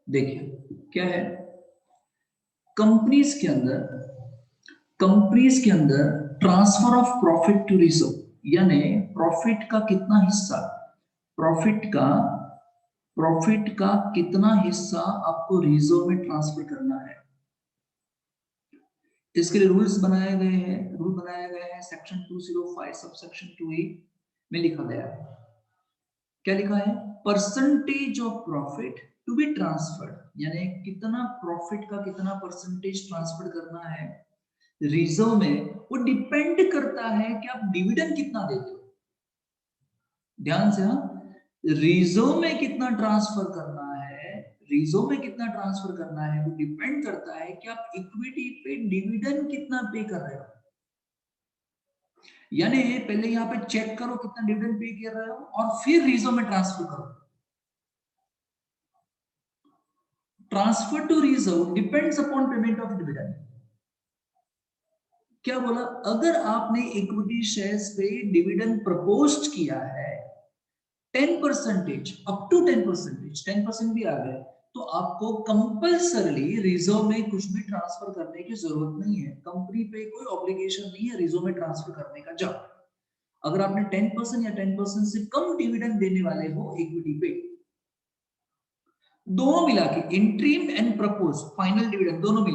देखिए क्या है, कंपनीज के अंदर transfer of profit to reserve, यानी प्रॉफिट का कितना हिस्सा, प्रॉफिट का कितना हिस्सा आपको रिजर्व में ट्रांसफर करना है। इसके लिए रूल बनाया गया है सेक्शन 205 सबसेक्शन 2A में लिखा गया है। क्या लिखा है? Percentage of profit to be transferred, यानी कितना प्रॉफिट का कितना परसेंटेज ट्रांसफर करना है रिजर्व में, वो डिपेंड करता है कि आप डिविडेंड कितना देते हो। ध्यान से, हाँ, रिजर्व में कितना ट्रांसफर करना है वो डिपेंड करता है कि आप इक्विटी पे डिविडेंड कितना पे कर रहे हो। यानी पहले यहां पे चेक करो कितना डिविडेंड पे कर रहे हो और फिर रिजर्व में ट्रांसफर करो। Transfer to reserve depends upon payment of dividend. क्या बोला? अगर आपने इक्विटी शेयर्स पे डिविडेंड प्रपोज्ड किया है 10%, अप टू 10% भी आ गए, तो आपको कंपल्सरली रिजर्व में कुछ भी ट्रांसफर करने की जरूरत नहीं है। कंपनी पे कोई ऑब्लिगेशन नहीं है रिजर्व में ट्रांसफर करने का। जब अगर आपने 10% या 10% से कम डिविडेंड देने वाले हो इक्विटी पे, दोनों मिला के interim and propose final dividend दोनों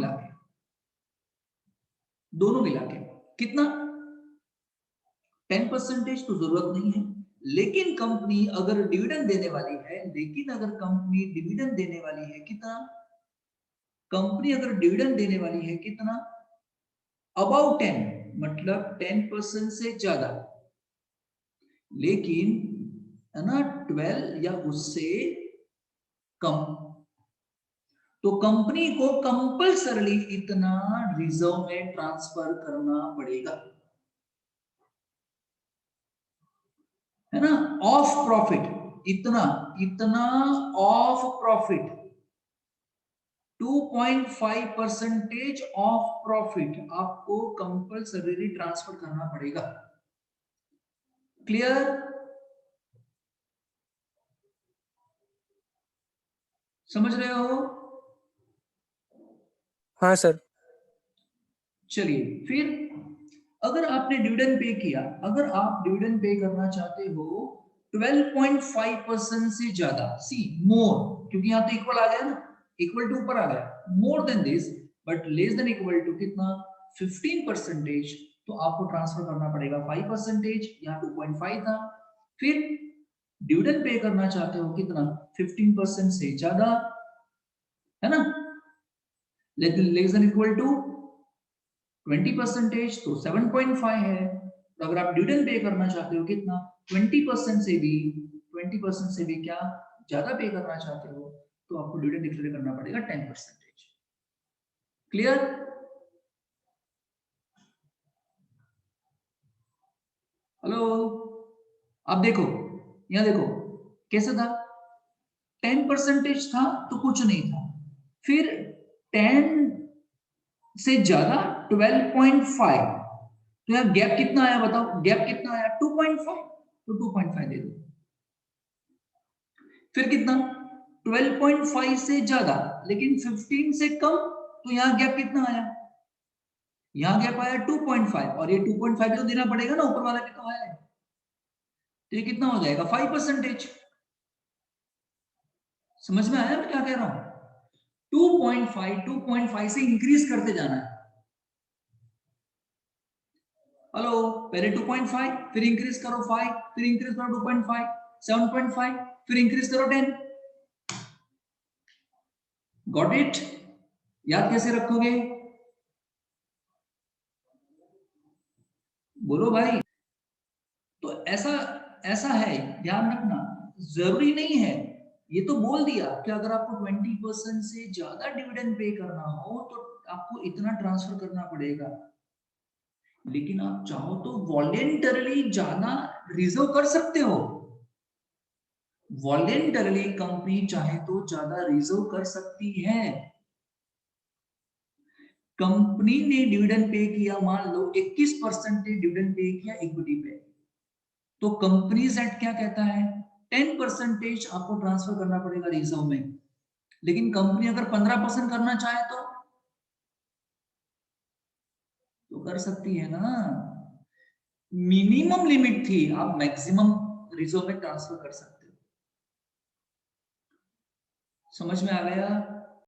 मिला के कितना 10% तो जरूरत नहीं है। लेकिन कंपनी अगर डिविडेंड देने वाली है कितना, कंपनी अगर डिविडेंड देने वाली है कितना, अबाउट 10, मतलब 10% से ज्यादा, लेकिन है ना 12 या उससे कम, तो कंपनी को कंपल्सरली इतना रिजर्व में ट्रांसफर करना पड़ेगा, है ना। ऑफ प्रॉफिट इतना ऑफ प्रॉफिट 2.5% ऑफ प्रॉफिट आपको कंपल्सरी ट्रांसफर करना पड़ेगा। क्लियर? समझ रहे हो? हाँ सर। चलिए, फिर अगर आपने डिविडेंड पे किया, अगर आप डिविडेंड पे करना चाहते हो 12.5% से ज्यादा, सी मोर, क्योंकि यहां तो इक्वल आ गया ना, इक्वल टू ऊपर आ गया, more than this but less than equal to कितना 15%, तो आपको ट्रांसफर करना पड़ेगा 5%, यहाँ 2.5 था। फिर डिविडेंड पे करना चाहते हो कितना 15% से ज्यादा, है ना, लेस देन इक्वल टू 20% तो 7.5 है। तो अगर आप डिविडेंड पे करना चाहते हो कितना 20% से भी क्या ज्यादा पे करना चाहते हो, तो आपको डिविडेंड डिक्लेयर करना पड़ेगा 10%। क्लियर? हेलो, आप देखो, यहां देखो कैसे था, 10% था तो कुछ नहीं था, फिर 10 से ज्यादा 12.5, तो यहाँ गैप कितना आया बताओ, गैप कितना आया 2.5, तो 2.5 दे दो। फिर कितना 12.5 से ज्यादा लेकिन 15 से कम, तो यहाँ गैप कितना आया, यहाँ गैप आया 2.5, और ये 2.5 तो देना पड़ेगा ना, ऊपर वाला भी तो है, तो ये कितना हो जाएगा 5%। समझ में आया मैं क्या कह रहा हूं? 2.5 से इंक्रीज करते जाना है। हेलो, पहले 2.5, फिर इंक्रीज करो 5, फिर इंक्रीज करो 2.5, 7.5, फिर इंक्रीज करो 10। Got it? याद कैसे रखोगे? बोलो भाई। तो ऐसा है, ध्यान रखना, जरूरी नहीं है, ये तो बोल दिया कि अगर आपको 20% से ज्यादा डिविडेंड पे करना हो तो आपको इतना ट्रांसफर करना पड़ेगा, लेकिन आप चाहो तो वॉलेंटरली जाना रिजर्व कर सकते हो। वॉलेंटरली कंपनी चाहे तो ज्यादा रिजर्व कर सकती है। कंपनी ने डिविडेंड पे किया, मान लो 21% डिविडेंड पे किया इक्विटी पे, तो कंपनीज एक्ट क्या कहता है 10% आपको ट्रांसफर करना पड़ेगा रिजर्व में। लेकिन कंपनी अगर 15% करना चाहे तो कर सकती है ना। मिनिमम लिमिट थी, आप मैक्सिमम रिजर्व में ट्रांसफर कर सकते हो। समझ में आ गया?